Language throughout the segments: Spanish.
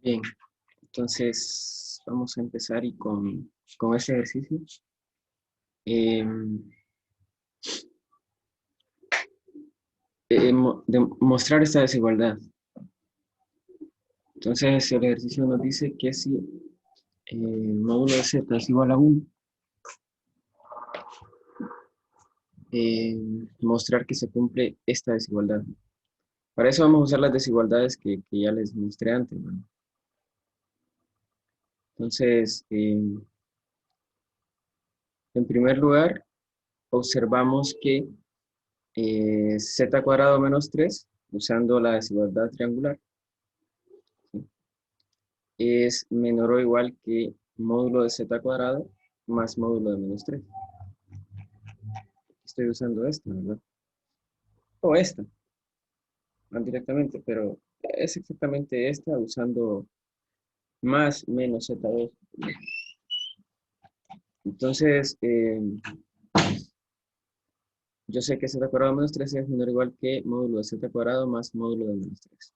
Bien, entonces vamos a empezar con este ejercicio. Em, Mostrar esta desigualdad. Entonces el ejercicio nos dice que si el módulo de z es igual a 1, mostrar que se cumple esta desigualdad. Para eso vamos a usar las desigualdades que ya les mostré antes, ¿no? Entonces, en primer lugar, observamos que z cuadrado menos 3, usando la desigualdad triangular, ¿sí?, es menor o igual que módulo de z cuadrado más módulo de menos 3. Estoy usando esta, ¿verdad? O esta, no directamente, pero es exactamente esta usando más menos z2. Entonces, yo sé que z cuadrado menos 3 es menor o igual que módulo de z cuadrado más módulo de menos 3.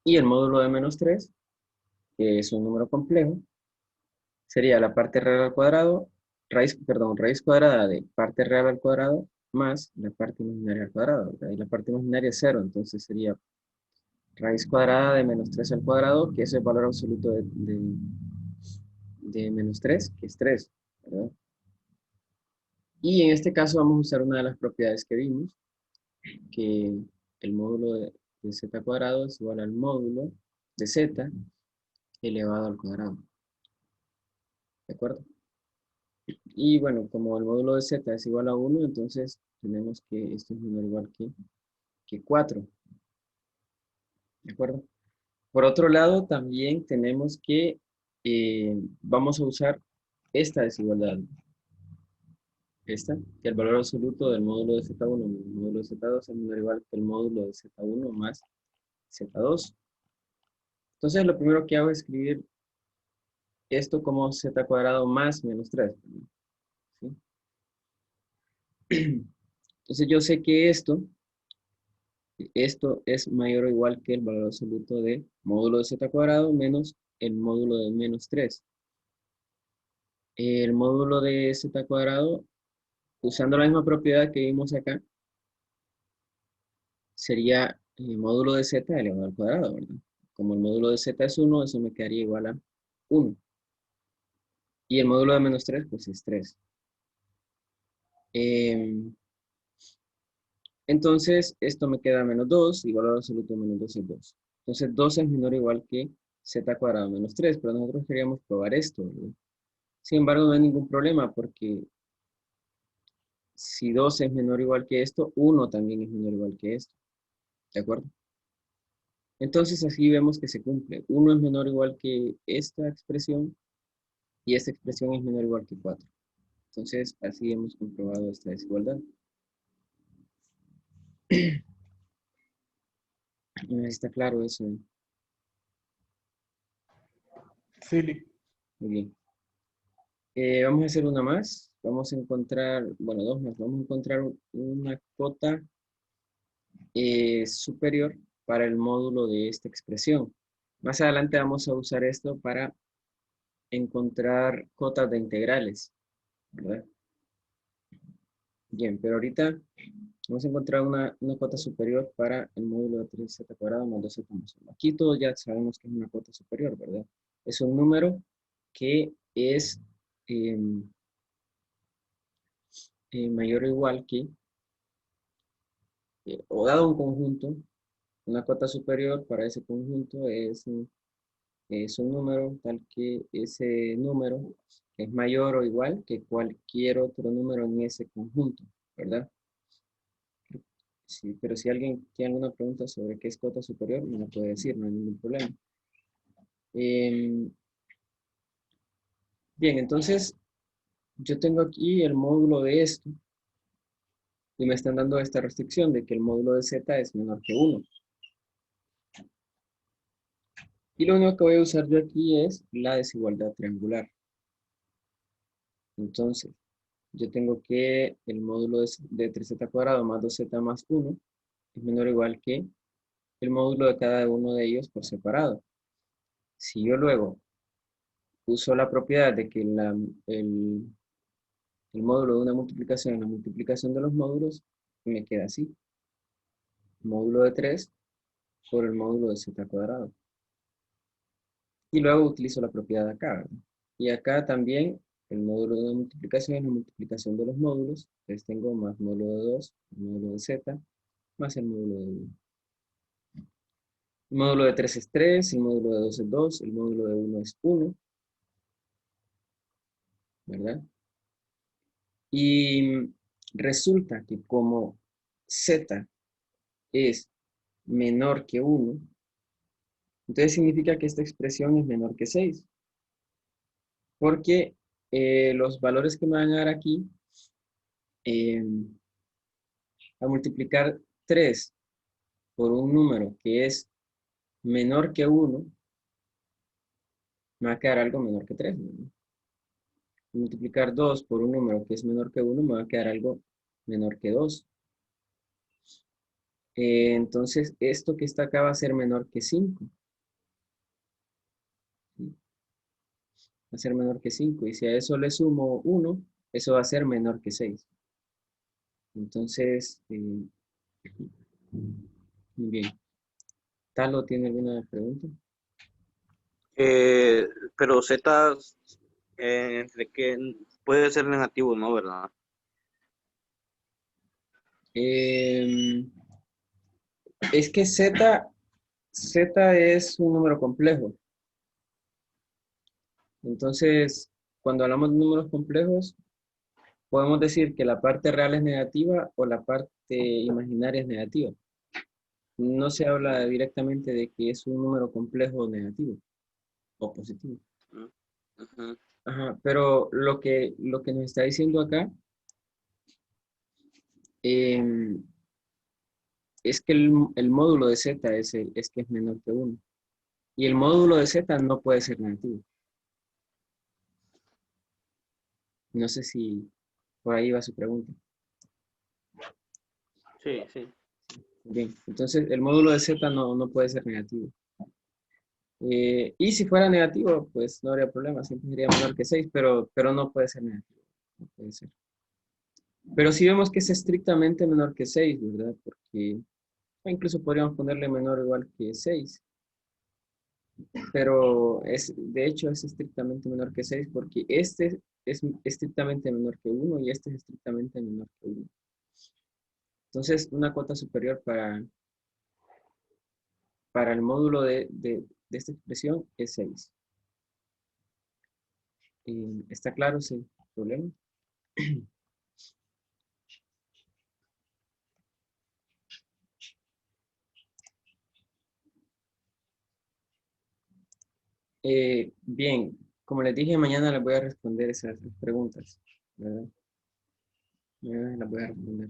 Y el módulo de menos 3, que es un número complejo, sería la parte real al cuadrado, raíz cuadrada de parte real al cuadrado más la parte imaginaria al cuadrado, ¿verdad? Y la parte imaginaria es 0, entonces sería raíz cuadrada de menos 3 al cuadrado, que es el valor absoluto de menos 3, que es 3, ¿verdad? Y en este caso vamos a usar una de las propiedades que vimos, que el módulo de z cuadrado es igual al módulo de z elevado al cuadrado, ¿de acuerdo? Y bueno, como el módulo de z es igual a 1, entonces tenemos que esto es menor o igual que 4, ¿de acuerdo? Por otro lado, también tenemos que vamos a usar esta desigualdad, esta, que el valor absoluto del módulo de z1 más el módulo de z2 es menor o igual que el módulo de z1 más z2. Entonces, lo primero que hago es escribir esto como z cuadrado más menos 3, ¿sí? Entonces, yo sé que esto es mayor o igual que el valor absoluto de módulo de z cuadrado menos el módulo de menos 3. El módulo de z cuadrado, usando la misma propiedad que vimos acá, sería el módulo de z elevado al cuadrado, ¿verdad? Como el módulo de z es 1, eso me quedaría igual a 1. Y el módulo de menos 3, pues es 3. Entonces, esto me queda menos 2, y valor absoluto de menos 2 es 2. Entonces, 2 es menor o igual que z cuadrado menos 3, pero nosotros queríamos probar esto, ¿verdad? Sin embargo, no hay ningún problema, porque si 2 es menor o igual que esto, 1 también es menor o igual que esto, ¿de acuerdo? Entonces, así vemos que se cumple. 1 es menor o igual que esta expresión, y esta expresión es menor o igual que 4. Entonces, así hemos comprobado esta desigualdad. Está claro eso, ¿eh? Sí, Muy bien. Vamos a hacer una más. Vamos a encontrar, bueno, dos más. Vamos a encontrar una cota superior para el módulo de esta expresión. Más adelante vamos a usar esto para encontrar cotas de integrales, ¿verdad? Bien, pero ahorita vamos a encontrar una cota superior para el módulo de 3z cuadrado más 2z más 1. Aquí todos ya sabemos que es una cota superior, ¿verdad? Es un número que es mayor o igual que, o dado un conjunto, una cota superior para ese conjunto es un número tal que ese número es mayor o igual que cualquier otro número en ese conjunto, ¿verdad? Sí, pero si alguien tiene alguna pregunta sobre qué es cota superior, me lo puede decir, no hay ningún problema. Em, Bien, entonces yo tengo aquí el módulo de esto y me están dando esta restricción de que el módulo de z es menor que 1. Y lo único que voy a usar yo aquí es la desigualdad triangular. Entonces, yo tengo que el módulo de 3z cuadrado más 2z más 1 es menor o igual que el módulo de cada uno de ellos por separado. Si yo luego uso la propiedad de que el módulo de una multiplicación es la multiplicación de los módulos, me queda así. Módulo de 3 por el módulo de z cuadrado. Y luego utilizo la propiedad de acá, ¿verdad? Y acá también el módulo de una multiplicación es la multiplicación de los módulos. Entonces tengo más módulo de 2, el módulo de z, más el módulo de 1. El módulo de 3 es 3, el módulo de 2 es 2, el módulo de 1 es 1, ¿verdad? Y resulta que como z es menor que 1, entonces significa que esta expresión es menor que 6. Porque los valores que me van a dar aquí, eh, a multiplicar 3 por un número que es menor que 1, me va a quedar algo menor que 3, ¿no? Multiplicar 2 por un número que es menor que 1, me va a quedar algo menor que 2. Entonces, esto que está acá va a ser menor que 5. ¿Sí? Va a ser menor que 5. Y si a eso le sumo 1, eso va a ser menor que 6. Entonces, muy bien. ¿Talo tiene alguna pregunta? Pero Z, entre que puede ser negativo, ¿no? ¿Verdad? Eh, es que Z es un número complejo. Entonces, cuando hablamos de números complejos, podemos decir que la parte real es negativa o la parte imaginaria es negativa. No se habla directamente de que es un número complejo negativo o positivo. Mm, ujú. Ajá, pero lo que nos está diciendo acá em, es que el módulo de z es que es menor que 1. Y el módulo de z no puede ser negativo. No sé si por ahí va su pregunta. Sí, sí. Bien, entonces el módulo de z no puede ser negativo. Y si fuera negativo, pues no habría problema, siempre sería menor que 6, pero no puede ser negativo. No puede ser. Pero si vemos que es estrictamente menor que 6, ¿verdad? Porque incluso podríamos ponerle menor o igual que 6, pero de hecho es estrictamente menor que 6 porque este es estrictamente menor que 1 y este es estrictamente menor que 1. Entonces, una cota superior para el módulo de esta expresión es 6. ¿Está claro ese problema? Bien, como les dije, mañana les voy a responder esas preguntas, ¿verdad? Mañana las voy a responder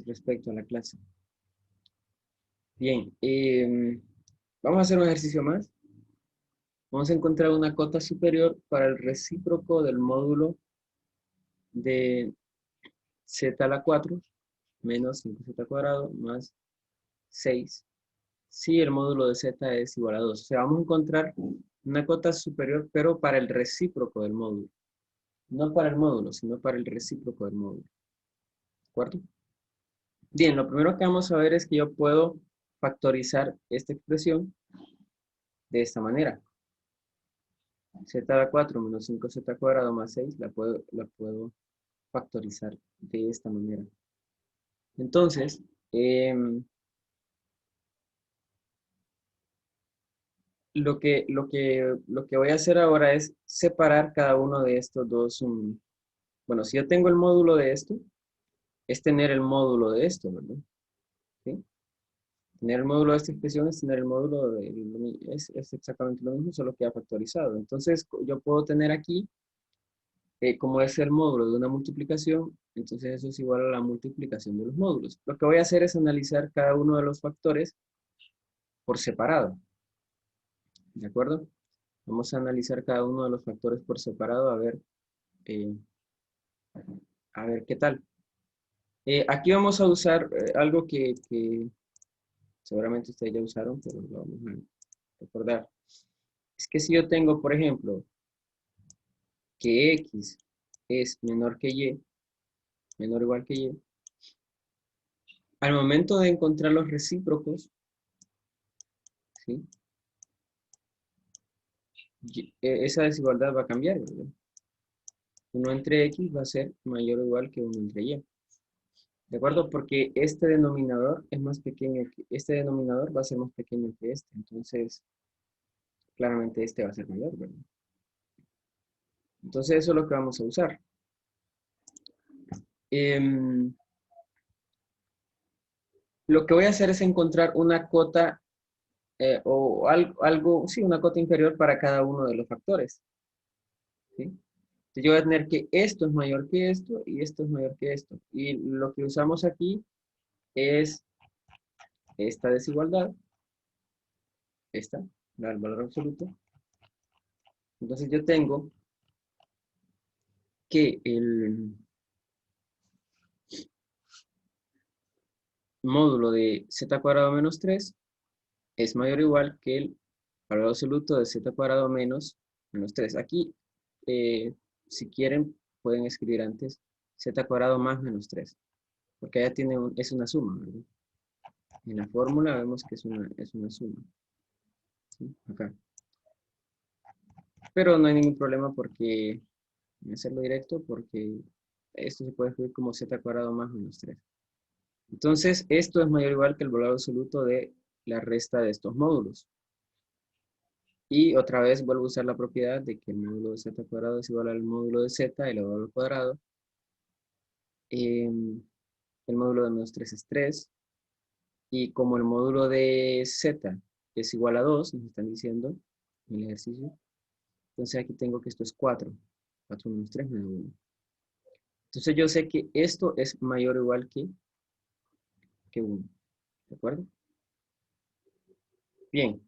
respecto a la clase. Bien, vamos a hacer un ejercicio más. Vamos a encontrar una cota superior para el recíproco del módulo de z a la 4 menos 5z cuadrado más 6 si el módulo de z es igual a 2. O sea, vamos a encontrar una cota superior, pero para el recíproco del módulo. No para el módulo, sino para el recíproco del módulo. ¿De acuerdo? Bien, lo primero que vamos a ver es que yo puedo factorizar esta expresión de esta manera. Z a la 4 menos 5z cuadrado más 6 la puedo factorizar de esta manera. Entonces, lo que voy a hacer ahora es separar cada uno de estos dos. Bueno, si yo tengo el módulo de esto, es tener el módulo de esto, ¿verdad? ¿Sí? Tener el módulo de esta expresión es tener el módulo es exactamente lo mismo, solo que ha factorizado. Entonces, yo puedo tener aquí, como es el módulo de una multiplicación, entonces eso es igual a la multiplicación de los módulos. Lo que voy a hacer es analizar cada uno de los factores por separado, ¿de acuerdo? Vamos a analizar cada uno de los factores por separado eh, a ver qué tal. Aquí vamos a usar algo que seguramente ustedes ya usaron, pero lo vamos a recordar. Es que si yo tengo, por ejemplo, que X es menor que Y, menor o igual que Y, al momento de encontrar los recíprocos, ¿sí? Esa desigualdad va a cambiar, ¿verdad? 1 entre X va a ser mayor o igual que 1 entre Y. ¿De acuerdo? Porque este denominador es más pequeño que este denominador va a ser más pequeño que este. Entonces, claramente este va a ser mayor, ¿verdad? Entonces, eso es lo que vamos a usar. Lo que voy a hacer es encontrar una cota o algo, sí, una cota inferior para cada uno de los factores. ¿Sí? Entonces, yo voy a tener que esto es mayor que esto y esto es mayor que esto. Y lo que usamos aquí es esta desigualdad, esta, la del valor absoluto. Entonces yo tengo que el módulo de z cuadrado menos 3 es mayor o igual que el valor absoluto de z cuadrado menos 3. Aquí, si quieren, pueden escribir antes z cuadrado más menos 3, porque allá tiene es una suma, ¿verdad? En la fórmula vemos que es una suma, ¿sí? Acá. Pero no hay ningún problema porque hacerlo directo, porque esto se puede escribir como z cuadrado más menos 3. Entonces, esto es mayor o igual que el valor absoluto de la resta de estos módulos. Y otra vez vuelvo a usar la propiedad de que el módulo de z cuadrado es igual al módulo de z elevado al cuadrado. El módulo de menos 3 es 3. Y como el módulo de z es igual a 2, nos están diciendo en el ejercicio, entonces aquí tengo que esto es 4. 4 menos 3 me da 1. Entonces yo sé que esto es mayor o igual que 1. ¿De acuerdo? Bien.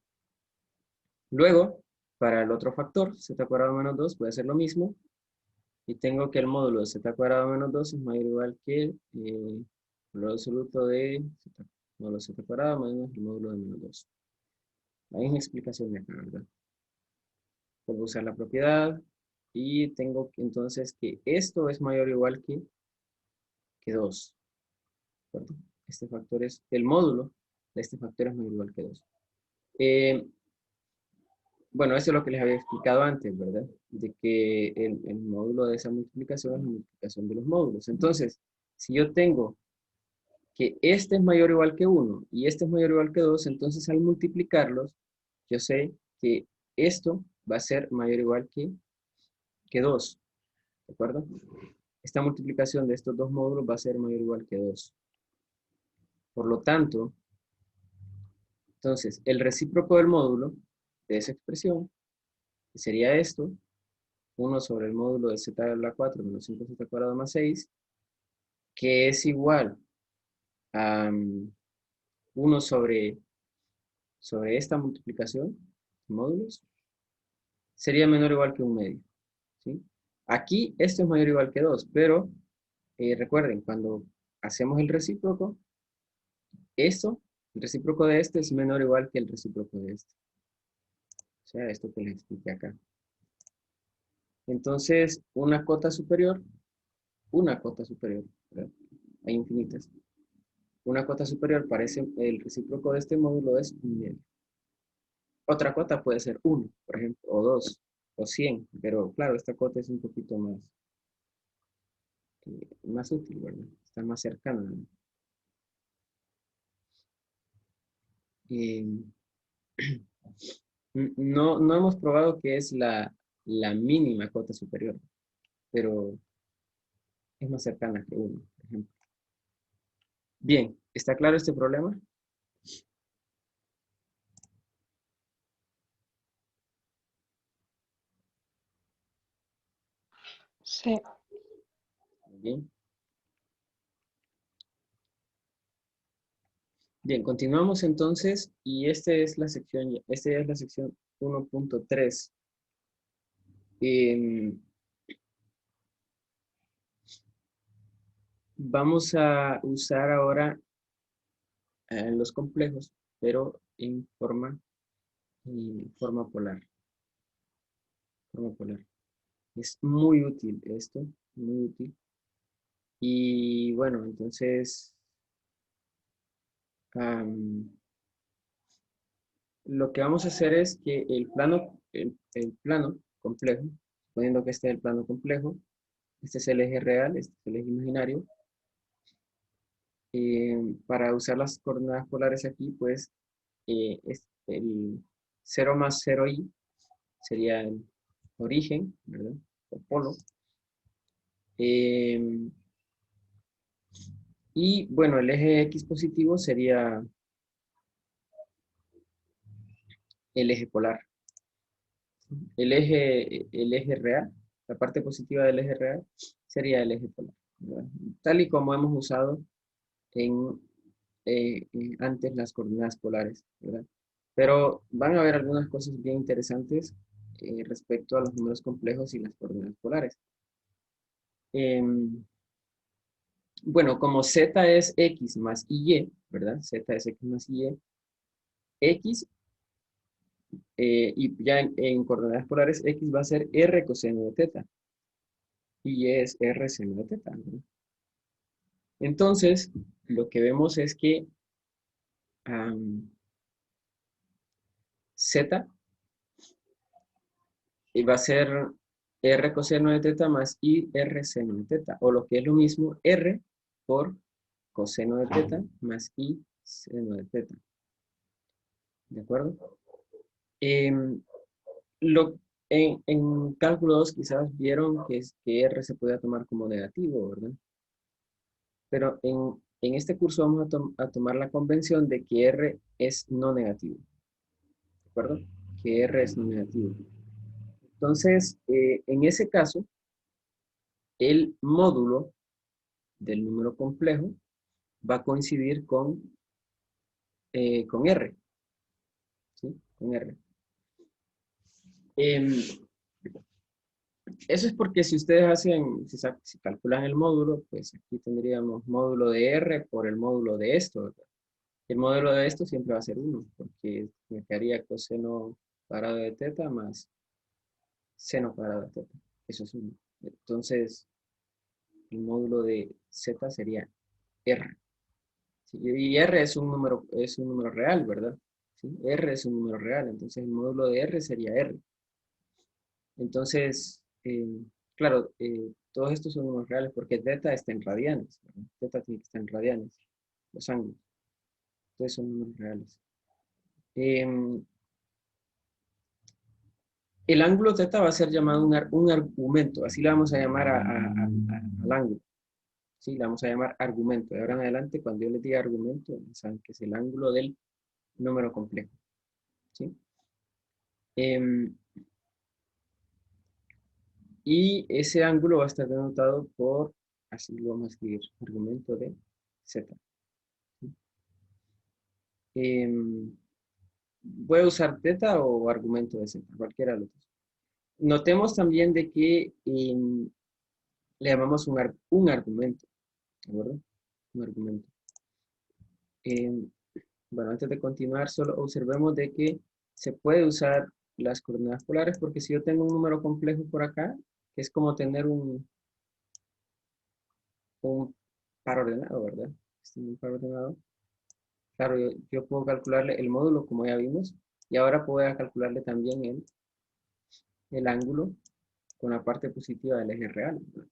Luego, para el otro factor, z cuadrado menos 2, voy a hacer lo mismo. Y tengo que el módulo de z cuadrado menos 2 es mayor o igual que el valor absoluto de módulo de z cuadrado menos el módulo de menos 2. Hay una explicación de acá, ¿verdad? Puedo usar la propiedad y tengo que, entonces que esto es mayor o igual que 2. ¿De acuerdo? Este factor es, el módulo de este factor es mayor o igual que 2. Bueno, eso es lo que les había explicado antes, ¿verdad? De que el módulo de esa multiplicación es la multiplicación de los módulos. Entonces, si yo tengo que este es mayor o igual que 1 y este es mayor o igual que 2, entonces al multiplicarlos, yo sé que esto va a ser mayor o igual que 2, ¿de acuerdo? Esta multiplicación de estos dos módulos va a ser mayor o igual que 2. Por lo tanto, entonces, el recíproco del módulo de esa expresión, que sería esto, 1 sobre el módulo de z a la 4 menos 5z cuadrado más 6, que es igual a 1 sobre esta multiplicación de módulos, sería menor o igual que un medio. ¿Sí? Aquí esto es mayor o igual que 2, pero recuerden, cuando hacemos el recíproco, esto, el recíproco de este es menor o igual que el recíproco de este. O sea, esto que les expliqué acá. Entonces, una cota superior, ¿verdad? Hay infinitas. Una cota superior parece el recíproco de este módulo es un medio. Otra cota puede ser 1, por ejemplo, o 2, o 100, pero claro, esta cota es un poquito más útil, ¿verdad? Está más cercana, ¿no? Eh, no hemos probado que es la mínima cota superior, pero es más cercana que 1, por ejemplo. Bien, ¿está claro este problema? Sí. Bien. Bien, continuamos entonces y esta es la sección 1.3. Vamos a usar ahora los complejos, pero en forma polar. Forma polar. Es muy útil esto, muy útil. Y bueno, entonces lo que vamos a hacer es que el plano complejo, suponiendo que este es el plano complejo, este es el eje real, este es el eje imaginario. Para usar las coordenadas polares aquí, pues es el 0 más 0i sería el origen, ¿verdad? O polo. Y bueno, el eje x positivo sería el eje polar. El eje real, la parte positiva del eje real, sería el eje polar, ¿verdad? Tal y como hemos usado en, antes las coordenadas polares, ¿verdad? Pero van a haber algunas cosas bien interesantes respecto a los números complejos y las coordenadas polares. Bueno, como z es x más y, ¿verdad? Z es x más y, x, y ya en coordenadas polares, x va a ser r coseno de teta, y es r seno de teta, ¿verdad? Entonces, lo que vemos es que z va a ser r coseno de teta más i r seno de teta, o lo que es lo mismo, r por coseno de teta más i seno de teta. ¿De acuerdo? Em, lo, en cálculo 2 quizás vieron que r se podía tomar como negativo, ¿verdad? Pero en este curso vamos a tomar la convención de que r es no negativo. ¿De acuerdo? Que r es no negativo. Entonces, en ese caso, el módulo del número complejo va a coincidir con R, ¿sí? Con R. Eso es porque si ustedes si calculan el módulo, pues aquí tendríamos módulo de R por el módulo de esto, ¿verdad? El módulo de esto siempre va a ser 1, porque me quedaría coseno cuadrado de teta más seno cuadrado de teta. Eso es 1. Entonces, el módulo de Z sería R. ¿Sí? Y R es un número real, ¿verdad? ¿Sí? R es un número real, entonces el módulo de R sería R. Entonces, claro, todos estos son números reales porque teta está en radianes, ¿verdad? Teta tiene que estar en radianes, los ángulos. Entonces son números reales. El ángulo teta va a ser llamado un argumento, así le vamos a llamar al ángulo. Sí, le vamos a llamar argumento. De ahora en adelante, cuando yo les diga argumento, saben que es el ángulo del número complejo. ¿Sí? Y ese ángulo va a estar denotado por, así lo vamos a escribir, argumento de z. ¿Sí? Voy a usar teta o argumento de z, cualquiera de los dos. Notemos también de que le llamamos un argumento, ¿de acuerdo? Un argumento. Bueno, antes de continuar, solo observemos de que se puede usar las coordenadas polares porque si yo tengo un número complejo por acá, que es como tener un par ordenado, ¿verdad? Un par ordenado. Claro, yo puedo calcularle el módulo, como ya vimos, y ahora puedo calcularle también el ángulo con la parte positiva del eje real, ¿verdad?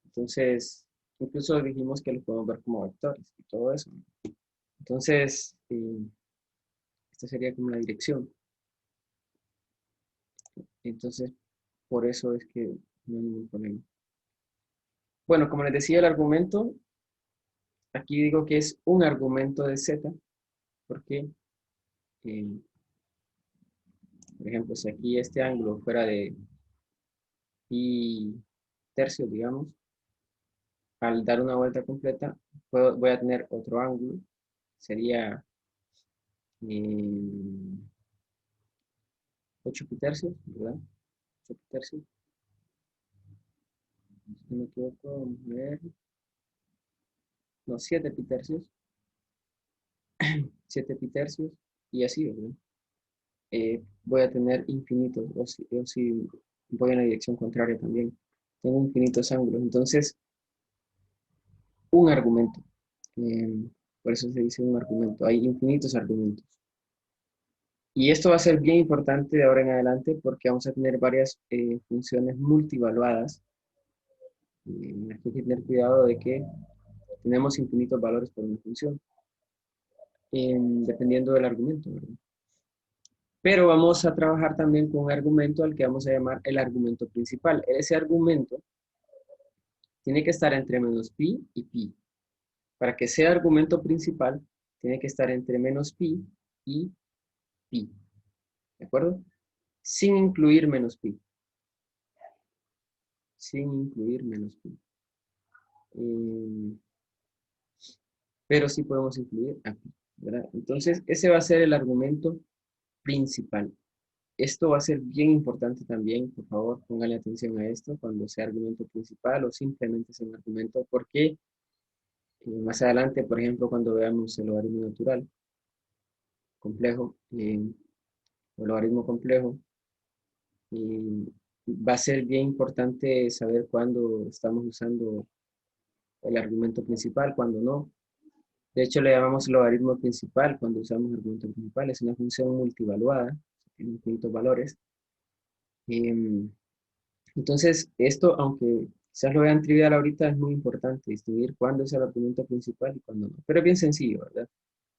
Entonces, incluso dijimos que lo podemos ver como vectores y todo eso, ¿no? Entonces, esta sería como la dirección. Entonces, por eso es que no hay ningún problema. Bueno, como les decía, el argumento, aquí digo que es un argumento de z, porque, eh, por ejemplo, si aquí este ángulo fuera de pi tercios, digamos, al dar una vuelta completa, voy a tener otro ángulo, sería 8 pi tercios, ¿verdad? 8 pi tercios, si no me equivoco, vamos a ver, no, 7 pi tercios, 7 pi tercios, y así, ¿verdad? Voy a tener infinitos, o si voy en la dirección contraria también. Tengo infinitos ángulos. Entonces, un argumento. eh, por eso se dice un argumento. Hay infinitos argumentos. Y esto va a ser bien importante de ahora en adelante porque vamos a tener varias funciones multivaluadas, en las que hay que tener cuidado de que tenemos infinitos valores por una función, dependiendo del argumento, ¿verdad? Pero vamos a trabajar también con un argumento al que vamos a llamar el argumento principal. Ese argumento tiene que estar entre menos pi y pi. Para que sea argumento principal, tiene que estar entre menos pi y pi. ¿De acuerdo? Sin incluir menos pi. Sin incluir menos pi. Pero sí podemos incluir a pi, ¿verdad? Entonces, ese va a ser el argumento principal. Esto va a ser bien importante también, por favor, pónganle atención a esto cuando sea argumento principal o simplemente sea un argumento, porque más adelante, por ejemplo, cuando veamos el logaritmo natural complejo, o logaritmo complejo, va a ser bien importante saber cuándo estamos usando el argumento principal, cuándo no. De hecho, le llamamos logaritmo principal cuando usamos el argumento principal. Es una función multivaluada, tiene infinitos valores. Entonces, esto, aunque quizás lo vean trivial ahorita, es muy importante distinguir cuándo es el argumento principal y cuándo no. Pero es bien sencillo, ¿verdad?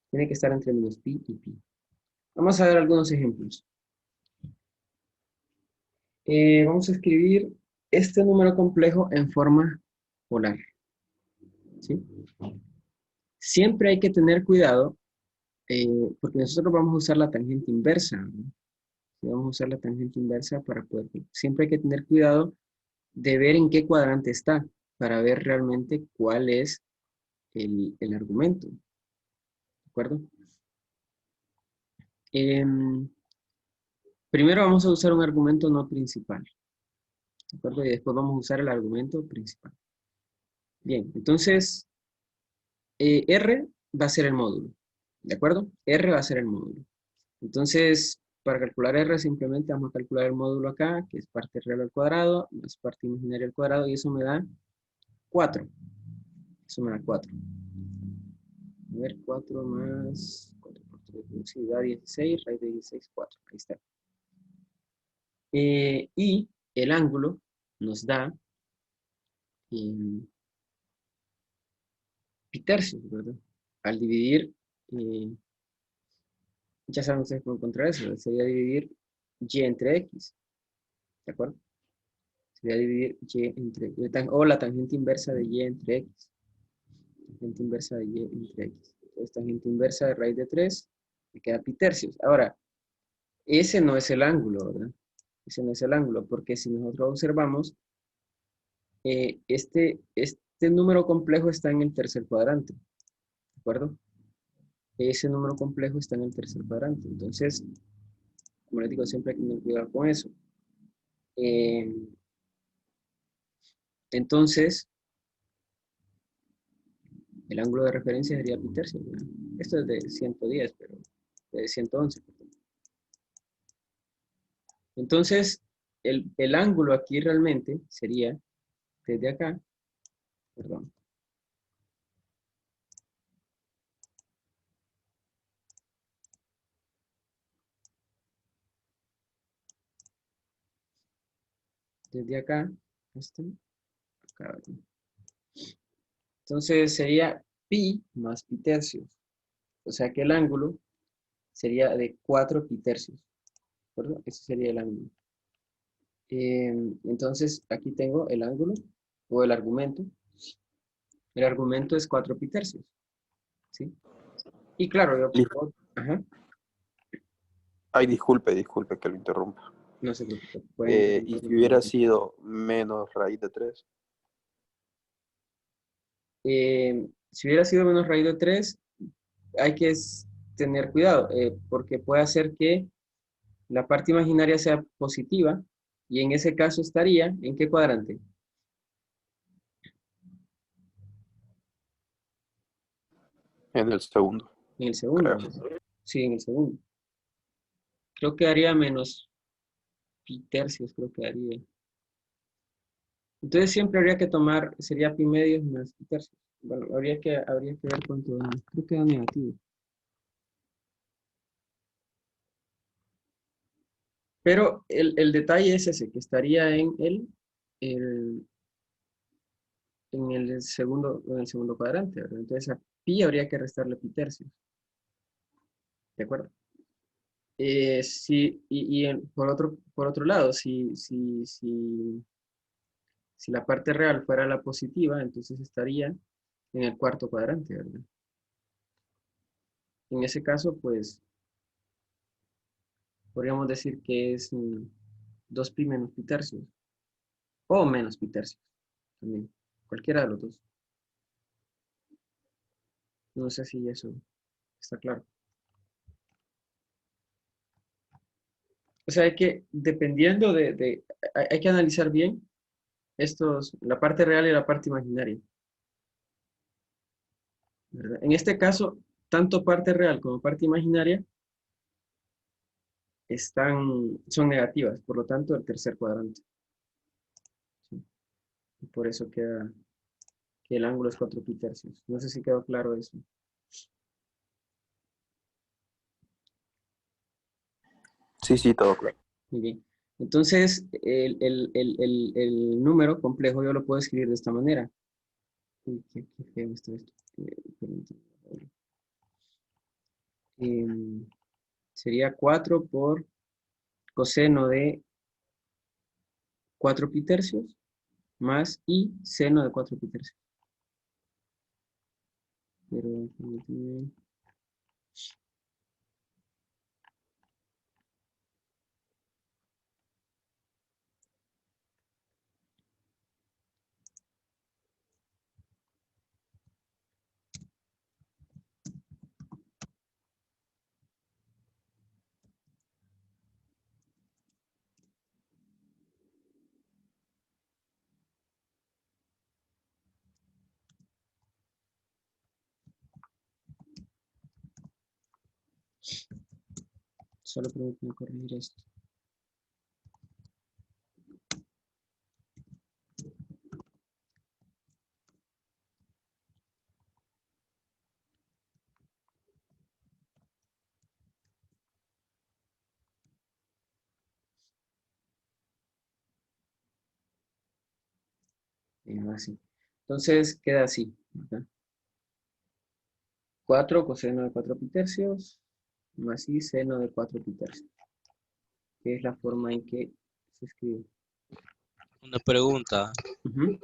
Tiene que estar entre menos pi y pi. Vamos a ver algunos ejemplos. Vamos a escribir este número complejo en forma polar, ¿sí? Siempre hay que tener cuidado, porque nosotros vamos a usar la tangente inversa, ¿no? Vamos a usar la tangente inversa para poder... Siempre hay que tener cuidado de ver en qué cuadrante está, para ver realmente cuál es el argumento, ¿de acuerdo? Primero vamos a usar un argumento no principal, ¿de acuerdo? Y después vamos a usar el argumento principal. Bien, entonces, R va a ser el módulo, ¿de acuerdo? R va a ser el módulo. Entonces, para calcular R simplemente vamos a calcular el módulo acá, que es parte real al cuadrado, más parte imaginaria al cuadrado, y eso me da 4. Eso me da 4. A ver, 4 más 4 por 3, sí, da 16, raíz de 16, 4. Ahí está. Y el ángulo nos da pi tercios, ¿verdad? Al dividir, ya saben ustedes cómo encontrar eso, sería dividir y entre x, ¿de acuerdo? Sería dividir y entre, o la tangente inversa de y entre x. Tangente inversa de y entre x. Entonces, tangente inversa de raíz de 3, me queda pi tercios. Ahora, ese no es el ángulo, ¿verdad? Ese no es el ángulo, porque si nosotros observamos, este número complejo está en el tercer cuadrante, ¿de acuerdo? Ese número complejo está en el tercer cuadrante. Entonces, como les digo, siempre hay que tener cuidado con eso. Entonces, el ángulo de referencia sería pi tercios, ¿verdad? Esto es de 110, pero de 111. Perdón. Entonces, el ángulo aquí realmente sería desde acá, perdón, desde acá hasta acá, ¿verdad? Entonces sería pi más pi tercios. O sea que el ángulo sería de 4 pi tercios. ¿De acuerdo? Ese sería el ángulo. Entonces aquí tengo el ángulo o el argumento. El argumento es 4 pi tercios. ¿Sí? Y claro, yo Dis- puedo... Ajá, Ay, disculpe que lo interrumpa. no se preocupe. Pueden Y interrumpirme si cuando hubiera quieran. sido menos raíz de 3, Si hubiera sido menos raíz de 3, hay que tener cuidado, porque puede hacer que la parte imaginaria sea positiva, y en ese caso estaría, ¿en qué cuadrante? en el segundo. En el segundo. creo. Sí, en el segundo. Creo que daría menos pi tercios, creo que daría. Entonces siempre habría que tomar, sería pi medios más pi tercios. Bueno, habría que ver cuánto da. Creo que da negativo. Pero el detalle es ese, que estaría el- en el segundo cuadrante, ¿verdad? Entonces a pi habría que restarle pi tercios. ¿De acuerdo? Sí, por otro lado, si la parte real fuera la positiva, entonces estaría en el cuarto cuadrante, ¿verdad? En ese caso, pues, podríamos decir que es 2pi menos pi tercios, o menos pi tercios, también, cualquiera de los dos. No sé si eso está claro. O sea, dependiendo hay que analizar bien la parte real y la parte imaginaria, ¿verdad? En este caso, tanto parte real como parte imaginaria son negativas, por lo tanto, el tercer cuadrante. ¿Sí? Y por eso queda que el ángulo es 4pi tercios. No sé si quedó claro eso. Sí, sí, todo claro. Muy bien. Entonces, el número complejo yo lo puedo escribir de esta manera. Uy, qué feo está esto. Permítame. Em, Sería 4 por coseno de 4pi tercios más i seno de 4pi tercios. Pero, permítame. Solo permítame corregir esto. Así. Entonces queda así, ¿verdad? 4 coseno de 4pi tercios más i seno de 4pi tercios, que es la forma en que se escribe. Una pregunta, Ujú.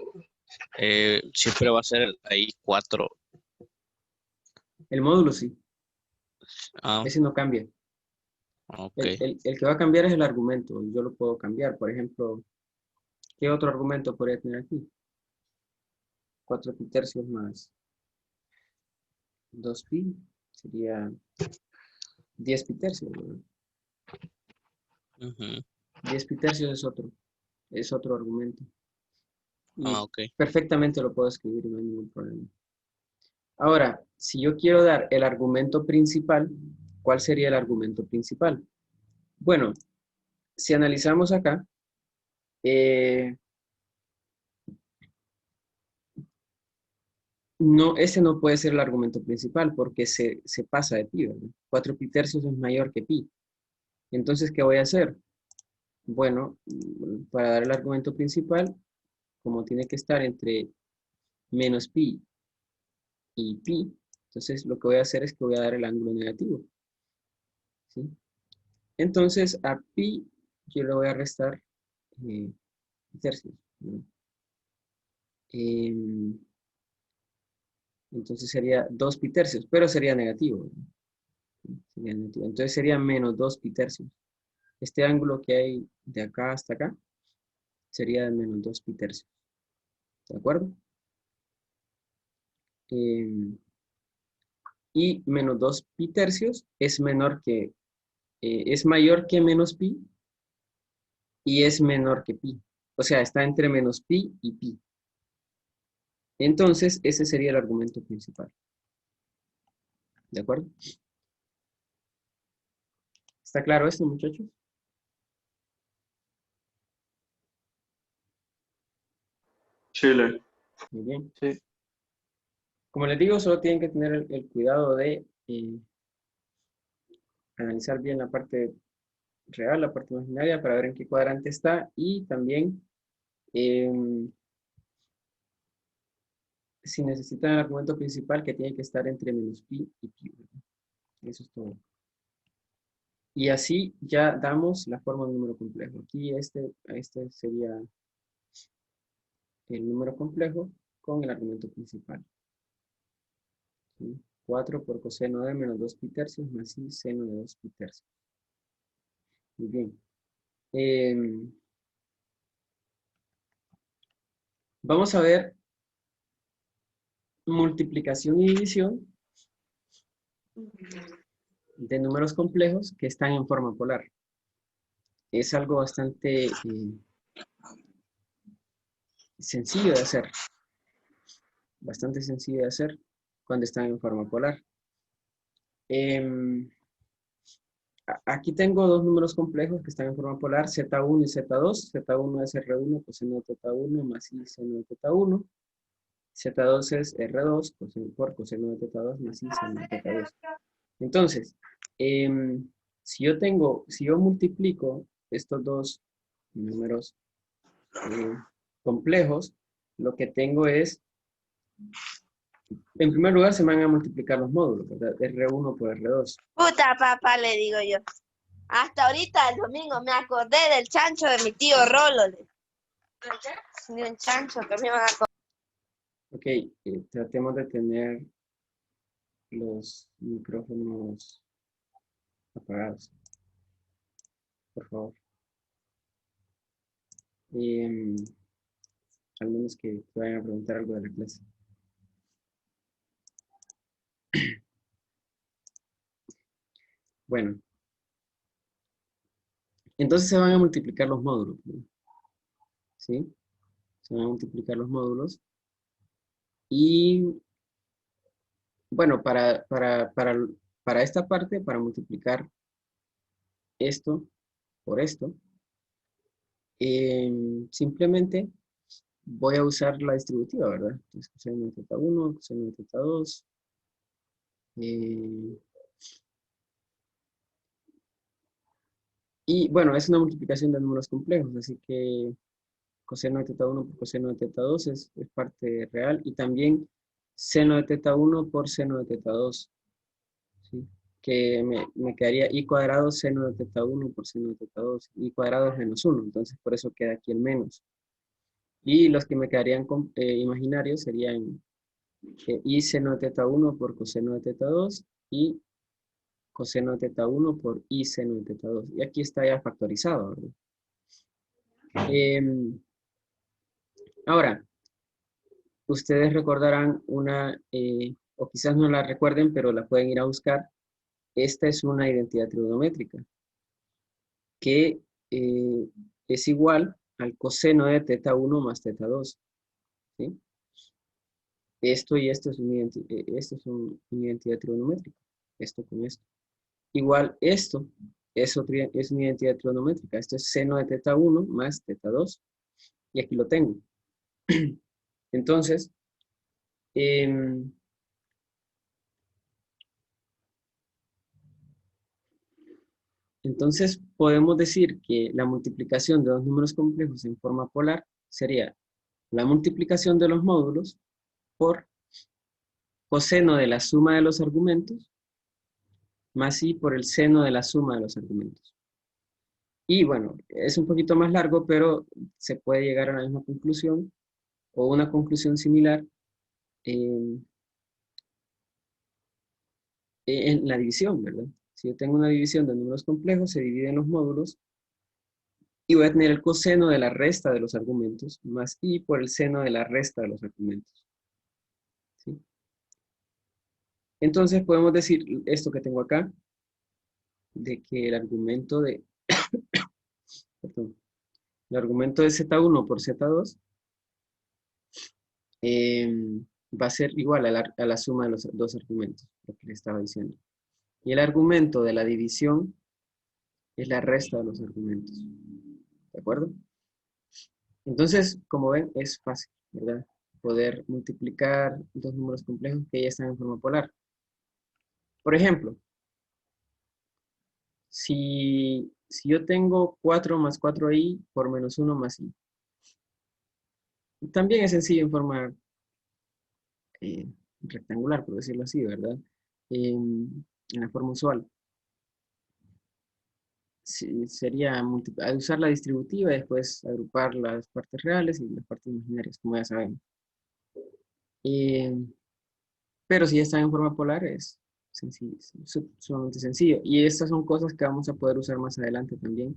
siempre va a ser ahí 4. El módulo sí, Ah, ese no cambia. ok. El que va a cambiar es el argumento. Yo lo puedo cambiar. Por ejemplo, ¿qué otro argumento podría tener aquí? 4pi tercios más 2pi sería 10pi tercios, ¿verdad? Ujú. 10pi tercios es otro argumento. Ah, Y ok. perfectamente lo puedo escribir, no hay ningún problema. Ahora, si yo quiero dar el argumento principal, ¿cuál sería el argumento principal? Bueno, si analizamos acá, no, ese no puede ser el argumento principal porque se pasa de pi, ¿verdad? 4pi tercios es mayor que pi. Entonces, ¿qué voy a hacer? Bueno, para dar el argumento principal, como tiene que estar entre menos pi y pi, entonces lo que voy a hacer es que voy a dar el ángulo negativo, ¿sí? Entonces, a pi yo le voy a restar tercios, ¿no? Em, entonces sería 2 pi tercios, pero sería negativo, ¿no? Sería negativo. Entonces sería menos 2 pi tercios. Este ángulo que hay de acá hasta acá sería de menos 2 pi tercios. ¿De acuerdo? Em, y menos 2 pi tercios es mayor que menos pi y es menor que pi. O sea, está entre menos pi y pi. Entonces, ese sería el argumento principal. ¿De acuerdo? ¿Está claro esto, muchachos? Chile. Muy bien. Sí. Como les digo, solo tienen que tener el cuidado de analizar bien la parte real, la parte imaginaria, para ver en qué cuadrante está, y también si necesitan el argumento principal, que tiene que estar entre menos pi y pi, ¿verdad? Eso es todo. Y así ya damos la forma de un número complejo. Aquí este sería el número complejo con el argumento principal. ¿Sí? 4 por coseno de menos 2 pi tercios más i seno de 2 pi tercios. Muy bien. Vamos a ver multiplicación y división de números complejos que están en forma polar. Es algo bastante sencillo de hacer. Bastante sencillo de hacer cuando están en forma polar. Aquí tengo dos números complejos que están en forma polar, Z1 y Z2. Z1 es R1 coseno de θ1 más I seno de θ1. Z2 es R2 por coseno de θ2 más I seno de θ2. Entonces, si yo multiplico estos dos números complejos, lo que tengo es, en primer lugar se me van a multiplicar los módulos, ¿verdad? R1 por R2. Puta papá, le digo yo. Hasta ahorita el domingo me acordé del chancho de mi tío Rolo. De un chancho que me iban a Ok, tratemos de tener los micrófonos apagados, por favor. Al menos que vayan a preguntar algo de la clase. Bueno, entonces se van a multiplicar los módulos, ¿no? ¿Sí? Se van a multiplicar los módulos. Y bueno, para esta parte, para multiplicar esto por esto, simplemente voy a usar la distributiva, ¿verdad? Entonces, coseno de θ1, coseno de θ2. Y bueno, es una multiplicación de números complejos, así que coseno de θ1 por coseno de θ2 es parte real, y también seno de θ1 por seno de θ2, ¿sí? Que me quedaría i cuadrado seno de θ1 por seno de θ2, i cuadrado es menos 1, entonces por eso queda aquí el menos. Y los que me quedarían imaginarios serían i seno de θ1 por coseno de θ2 y coseno de θ1 por i seno de θ2. Y aquí está ya factorizado, ¿verdad? Ahora, ustedes recordarán una, o quizás no la recuerden, pero la pueden ir a buscar. Esta es una identidad trigonométrica que es igual al coseno de θ1 más θ2. ¿Sí? Esto y esto es una identidad trigonométrica. Esto con esto. Igual esto es una identidad trigonométrica. Esto es seno de θ1 más θ2. Y aquí lo tengo. Entonces, podemos decir que la multiplicación de dos números complejos en forma polar sería la multiplicación de los módulos por coseno de la suma de los argumentos más i por el seno de la suma de los argumentos. Y bueno, es un poquito más largo, pero se puede llegar a la misma conclusión o una conclusión similar en la división, ¿verdad? Si yo tengo una división de números complejos, se dividen los módulos y voy a tener el coseno de la resta de los argumentos más i por el seno de la resta de los argumentos. ¿Sí? Entonces podemos decir esto que tengo acá, de que el argumento de, perdón, el argumento de Z1 por Z2 va a ser igual a la suma de los dos argumentos. lo que les estaba diciendo. Y el argumento de la división es la resta de los argumentos. ¿De acuerdo? Entonces, como ven, es fácil, ¿verdad? Poder multiplicar dos números complejos que ya están en forma polar. Por ejemplo, si yo tengo 4 más 4i por menos 1 más i. También es sencillo en forma rectangular, por decirlo así, ¿verdad? En la forma usual. Sí, sería al usar la distributiva y después agrupar las partes reales y las partes imaginarias, como ya sabemos. Pero si ya están en forma polar es sencillo, sumamente sencillo. Y estas son cosas que vamos a poder usar más adelante también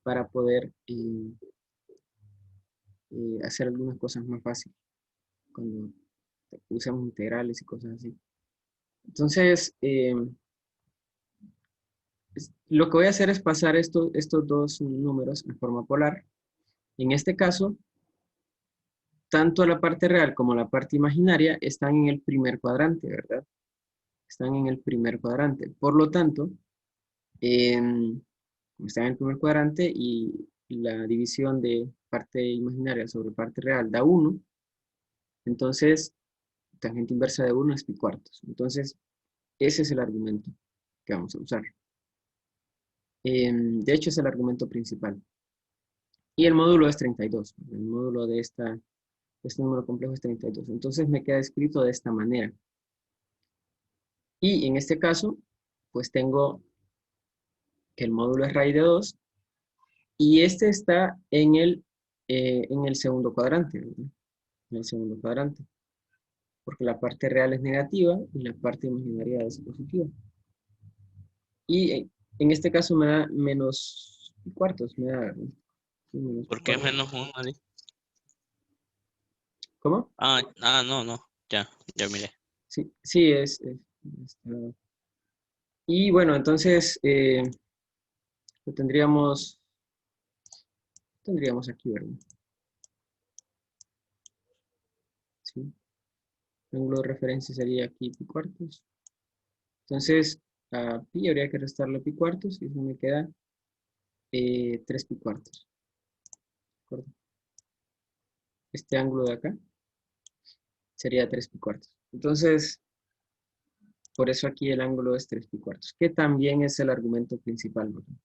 para poder hacer algunas cosas más fáciles cuando usamos integrales y cosas así. Entonces, lo que voy a hacer es pasar estos dos números en forma polar. En este caso, tanto la parte real como la parte imaginaria están en el primer cuadrante, ¿verdad? Están en el primer cuadrante. Por lo tanto, están en el primer cuadrante y la división de parte imaginaria sobre parte real da 1, entonces tangente inversa de 1 es pi cuartos. Entonces, ese es el argumento que vamos a usar. De hecho, es el argumento principal. Y el módulo es 32. El módulo de este número complejo es 32. Entonces, me queda escrito de esta manera. Y en este caso, pues tengo que el módulo es raíz de 2. Y este está en el segundo cuadrante, ¿verdad? En el segundo cuadrante. Porque la parte real es negativa y la parte imaginaria es positiva. Y en este caso me da menos cuartos. Me da menos ¿Por qué cuartos. menos 1, Ali? ¿Cómo? No. Ya miré. Sí, sí, está. Y bueno, entonces lo tendríamos aquí, ¿verdad? Sí. El ángulo de referencia sería aquí pi cuartos. Entonces, a pi habría que restarle pi cuartos y eso me queda 3 pi cuartos. ¿De acuerdo? Este ángulo de acá sería 3 pi cuartos. Entonces, por eso aquí el ángulo es 3 pi cuartos, que también es el argumento principal, ¿verdad?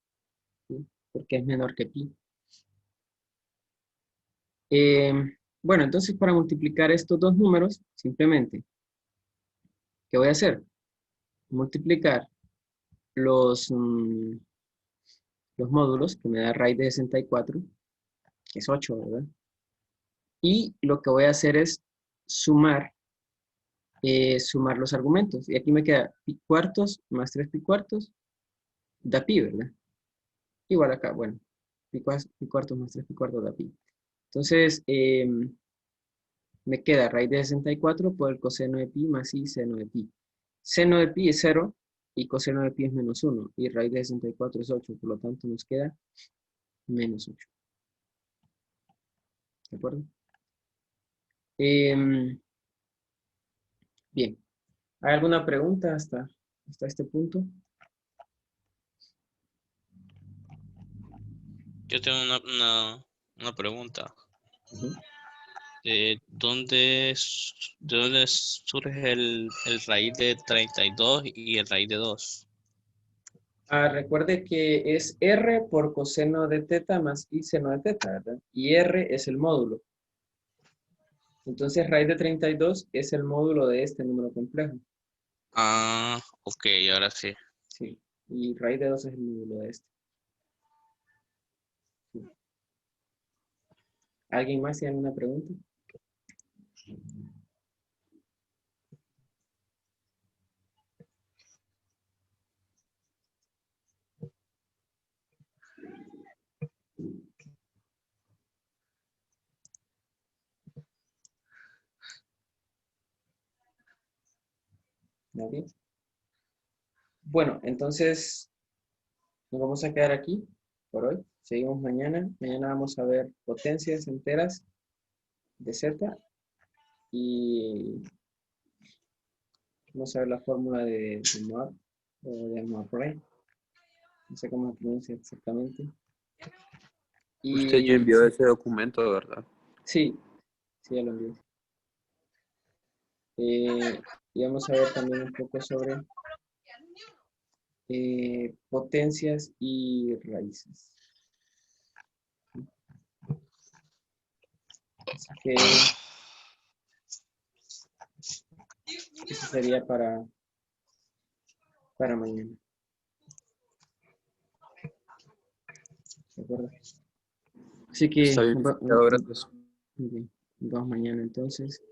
¿Sí? Porque es menor que pi. Bueno, entonces para multiplicar estos dos números, simplemente, ¿qué voy a hacer? Multiplicar los módulos, que me da raíz de 64, que es 8, ¿verdad? Y lo que voy a hacer es sumar los argumentos. Y aquí me queda pi cuartos más 3 pi cuartos, da pi, ¿verdad? Igual acá, bueno, pi cuartos más 3 pi cuartos da pi. Entonces, me queda raíz de 64 por el coseno de pi más i seno de pi. Seno de pi es 0 y coseno de pi es menos 1. Y raíz de 64 es 8, por lo tanto nos queda menos 8. ¿De acuerdo? Bien. ¿Hay alguna pregunta hasta este punto? Yo tengo una pregunta. Ujú. ¿De dónde surge el raíz de 32 y el raíz de 2? Recuerde que es r por coseno de teta más i seno de teta, ¿verdad? Y r es el módulo. Entonces, raíz de 32 es el módulo de este número complejo. Ok, ahora sí. Sí. Y raíz de 2 es el módulo de este. Sí. ¿Alguien más tiene alguna pregunta? ¿Nadie? Bueno, entonces nos vamos a quedar aquí por hoy. Seguimos mañana. Mañana vamos a ver potencias enteras de Z y Vamos a ver la fórmula de Moab o de Moab-Rey. No sé cómo se pronuncia exactamente. Usted ya envió ese documento, ¿verdad? Sí, sí, ya lo envié. Y vamos a ver también un poco sobre potencias y raíces. Así que eso sería para mañana. ¿De acuerdo? Así que Está bien, nos licenciado, gracias. muy bien. Nos vemos mañana entonces.